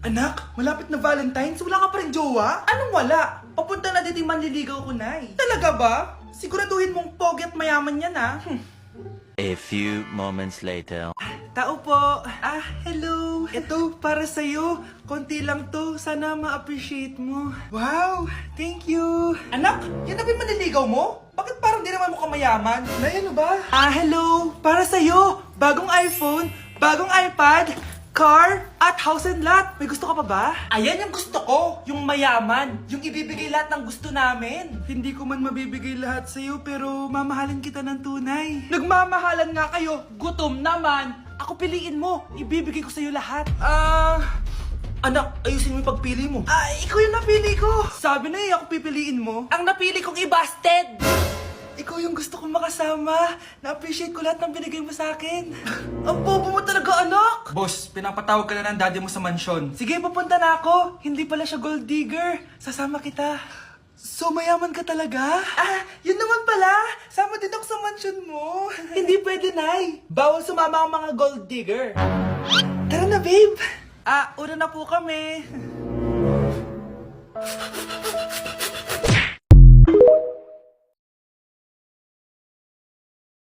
Anak, malapit na Valentine's, wala ka pa rin jowa? Anong wala? Papunta na dito yung manliligaw ko, Nay. Talaga ba? Siguraduhin mong pogi at mayaman yan, ha? A few moments later. Tao po. Hello. Ito, para sa'yo. Konti lang to. Sana ma-appreciate mo. Wow, thank you. Anak, yan na ba yung manliligaw mo? Bakit parang di naman mo kamayaman? Nay, ano ba? Hello. Para sa'yo. Bagong iPhone, bagong iPad, car, at house and lot. May gusto ka pa ba? Ayan yung gusto ko. Yung mayaman. Yung ibibigay lahat ng gusto namin. Hindi ko man mabibigay lahat sa'yo, pero mamahalin kita ng tunay. Nagmamahalan nga kayo. Gutom naman. Ako piliin mo. Ibibigay ko sa'yo lahat. Anak, ayusin mo yung pagpili mo. Ikaw yung napili ko. Sabi na ako pipiliin mo. Ang napili kong i-busted. Ikaw yung gusto kong makasama. Na-appreciate ko lahat ng binigay mo sa akin. Ang bobo mo talaga, anak! Boss, pinapatawag ka na ng daddy mo sa mansyon. Sige, pupunta na ako. Hindi pala siya gold digger. Sasama kita. So, mayaman ka talaga? Yun naman pala. Sama din ako sa mansyon mo. Hindi pwede, Nay. Bawal sumama ang mga gold digger. Tara na, babe. Una na po kami.